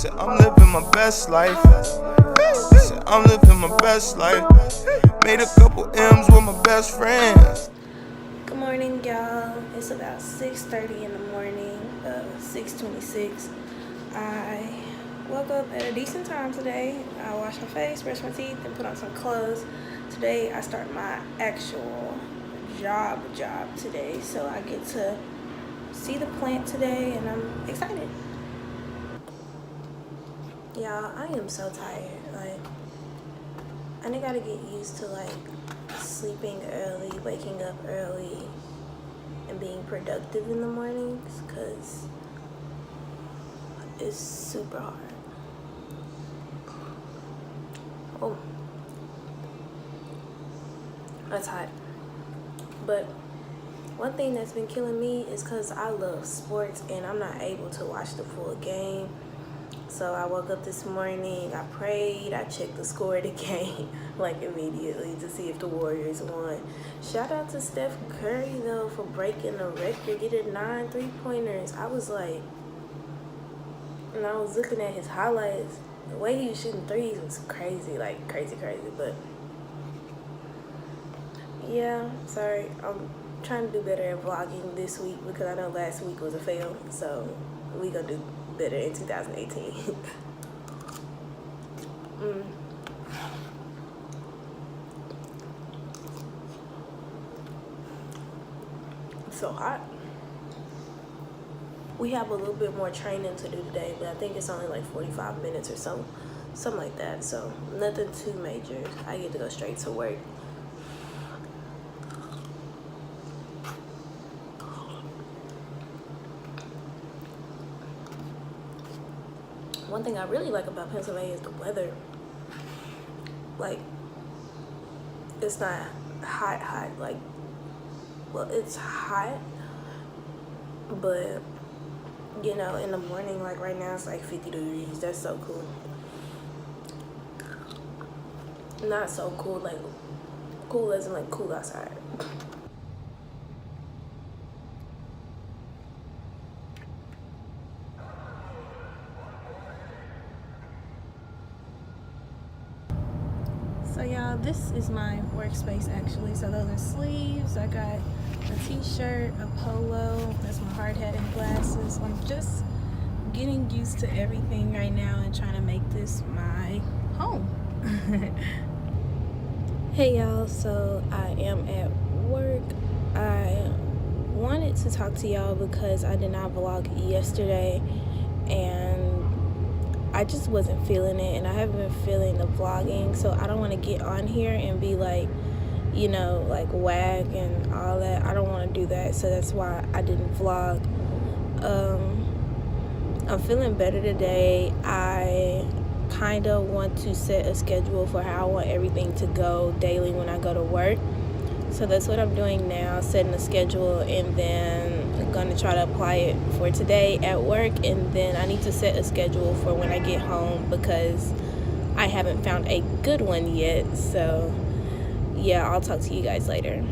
Said I'm living my best life. Said I'm living my best life. Made a couple M's with my best friends. Good morning, y'all. It's about 6:30 in the morning, 6:26. I woke up at a decent time today. I washed my face, brushed my teeth, and put on some clothes. Today, I start my actual job today, so I get to see the plant today, and I'm excited. Y'all, I am so tired. Like, I gotta get used to like sleeping early, waking up early, and being productive in the mornings, because it's super hard. Oh, that's hot. But one thing that's been killing me is because I love sports and I'm not able to watch the full game. So I woke up this morning, I prayed, I checked the score of the game like immediately to see if the Warriors won. Shout out to Steph Curry though for breaking the record, getting 9 3-pointers. I was like, and I was looking at his highlights, the way he was shooting threes was crazy, like crazy. But yeah, sorry, I'm trying to do better at vlogging this week because I know last week was a fail, so we gonna do better in 2018. It's so hot. We have a little bit more training to do today, but I think it's only like 45 minutes or something like that, so nothing too major. I get to go straight to work. One thing I really like about Pennsylvania is the weather. Like, it's not hot, like, well, it's hot, but, you know, in the morning, like right now, it's like 50 degrees. That's so cool. Not so cool, like, cool as in, like, cool outside. So y'all, this is my workspace actually. So those are sleeves. I got a t-shirt, a polo, that's my hard hat and glasses. I'm just getting used to everything right now and trying to make this my home. Hey y'all, so I am at work. I wanted to talk to y'all because I did not vlog yesterday and I just wasn't feeling it, and I haven't been feeling the vlogging, so I don't want to get on here and be like, you know, like wag and all that. I don't want to do that, so that's why I didn't vlog. I'm feeling better today. I kind of want to set a schedule for how I want everything to go daily when I go to work. So that's what I'm doing now, setting a schedule, and then I'm going to try to apply it for today at work, and then I need to set a schedule for when I get home because I haven't found a good one yet. So yeah, I'll talk to you guys later.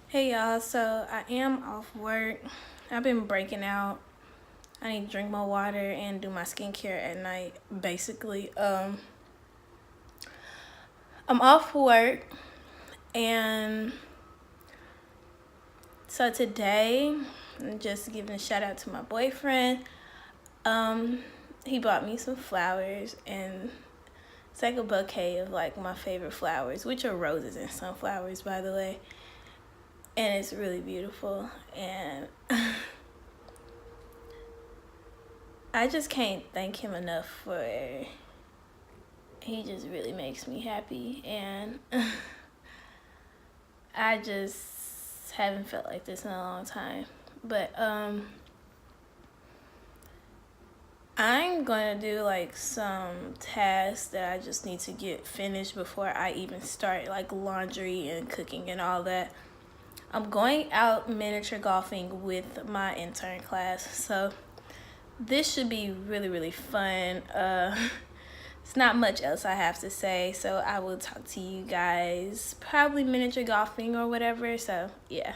Hey y'all, so I am off work. I've been breaking out. I need to drink my water and do my skincare at night, basically. I'm off work. And so today, I'm just giving a shout out to my boyfriend. He bought me some flowers, and it's like a bouquet of like my favorite flowers, which are roses and sunflowers, by the way. And it's really beautiful, and I just can't thank him enough for, he just really makes me happy, and I just haven't felt like this in a long time. But I'm gonna do like some tasks that I just need to get finished before I even start, like laundry and cooking and all that. I'm going out miniature golfing with my intern class, so this should be really fun. It's not much else I have to say, so I will talk to you guys probably miniature golfing or whatever. So yeah,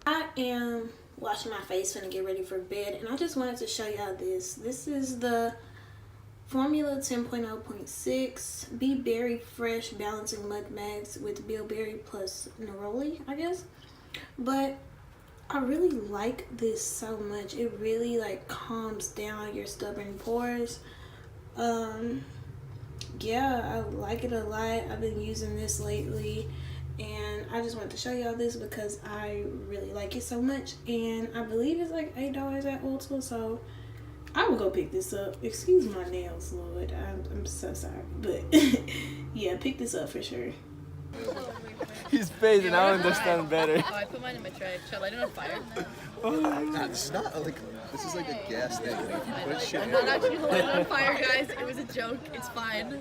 I am washing my face and get ready for bed, and I just wanted to show y'all this. This is the Formula 10.0.6 Be Berry Fresh Balancing Mud Mags with bilberry plus neroli, I guess. But I really like this so much. It really like calms down your stubborn pores. Yeah, I like it a lot. I've been using this lately, and I just wanted to show y'all this because I really like it so much. And I believe it's like $8 at Ulta, so I will go pick this up. Excuse my nails, Lord. I'm so sorry, but yeah, pick this up for sure. He's phasing. I understand better. Oh, I put mine in my tray. Should I light it on fire? Nah, this is not like, this is like a gas thing. Like, if you put shit I'm in not it, actually gonna light it on fire, guys. It was a joke. It's fine.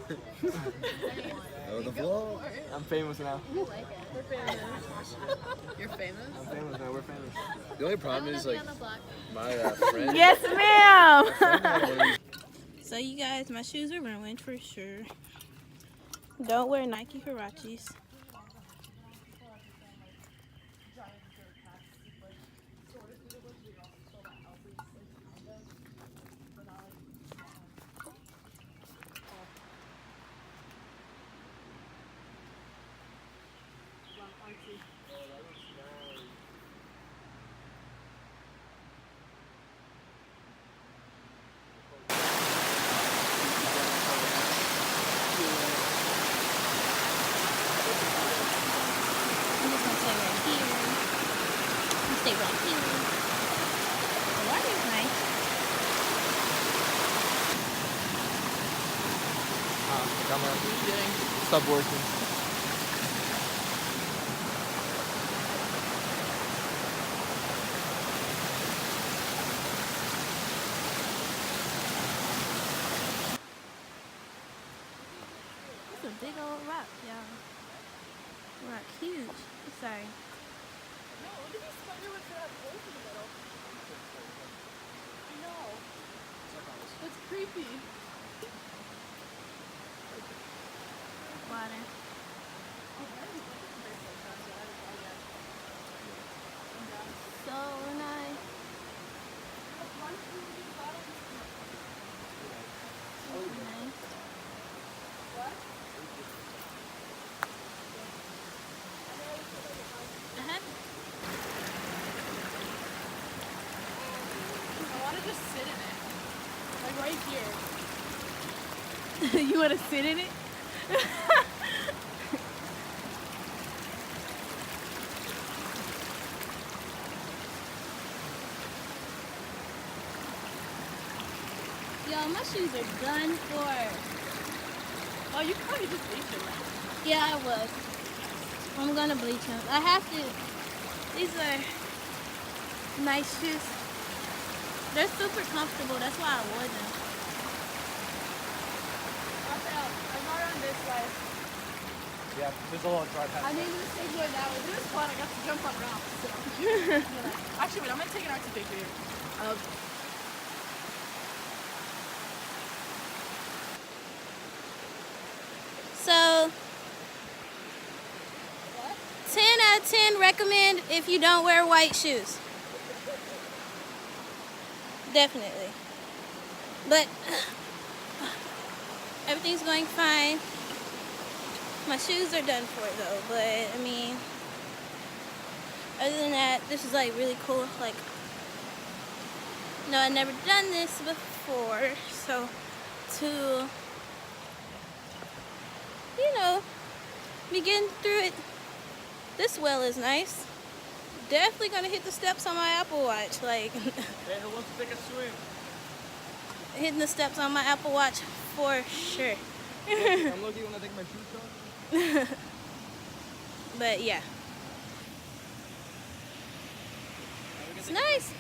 oh, the vlog. I'm famous now. You're famous? I'm famous now. We're famous. The only problem is like my friend. Yes, ma'am. So you guys, my shoes are ruined for sure. Don't wear Nike Huaraches. Stay right here. The water is nice. Camera. Stop working. It's a big old rock, y'all. Rock huge. Sorry. No, look at these spider webs that have holes in the middle. I know. That's creepy. Water. So nice. So nice. I want to just sit in it. Like right here. You want to sit in it? Y'all, my shoes are done for. Oh, you probably just bleached them. Yeah, I was. I'm gonna bleach them. I have to. These are nice shoes. They're super comfortable. That's why I wore them. I'm not on this way. Yeah, there's a lot of dry I path. made a mistake going that way. This is fun. I got to jump on rocks. So. Actually, wait, I'm gonna take it out to picture you. So, 10 out of 10 recommend if you don't wear white shoes. Definitely. But everything's going fine. My shoes are done for though, but I mean, other than that, this is like really cool. Like, no, I've never done this before, so to, you know, be getting through it this well is nice. Definitely gonna hit the steps on my Apple Watch, like Hey, who wants to take a swim? hitting the steps on my Apple Watch for sure. I'm lucky when I take my shoes off. But yeah, it's nice.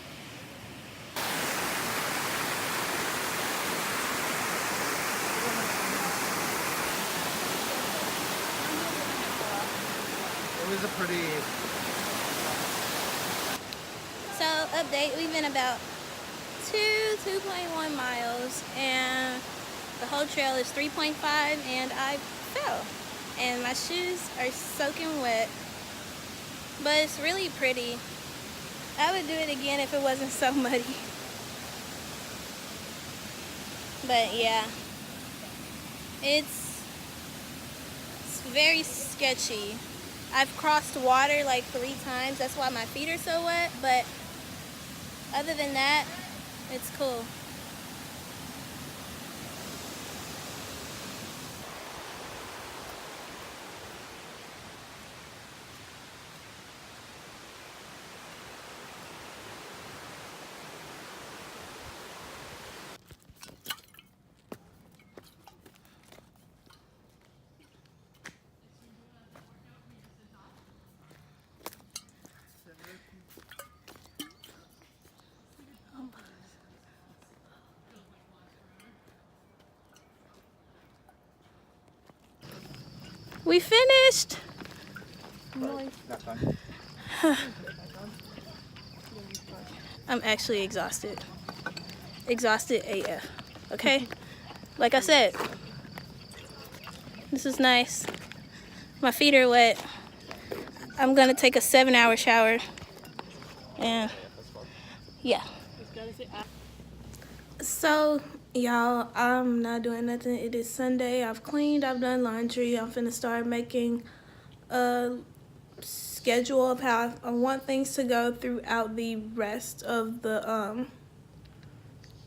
It was a pretty. So update, we've been about 2.1 miles and the whole trail is 3.5 and I fell and my shoes are soaking wet, but it's really pretty. I would do it again if it wasn't so muddy. But yeah, it's very sketchy. I've crossed water like 3 times. That's why my feet are so wet. But other than that, it's cool. We finished. I'm actually exhausted. Exhausted AF. Okay? Like I said, this is nice. My feet are wet. I'm gonna take a 7-hour shower. And yeah. So y'all, I'm not doing nothing. It is Sunday. I've cleaned, I've done laundry. I'm finna start making a schedule of how I want things to go throughout the rest of the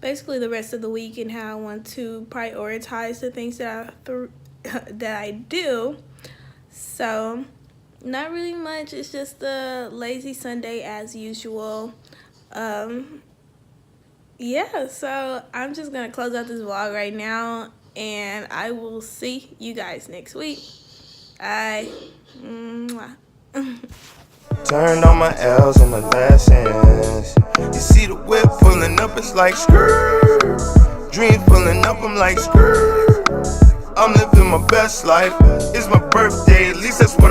basically the rest of the week, and how I want to prioritize the things that I do. So not really much. It's just a lazy Sunday as usual. Yeah, so I'm just gonna close out this vlog right now, and I will see you guys next week. Mwah. Turned all my L's into lessons. You see the whip pulling up, it's like skirt. Dreams pulling up, I'm like skirt. I'm living my best life. It's my birthday, at least that's what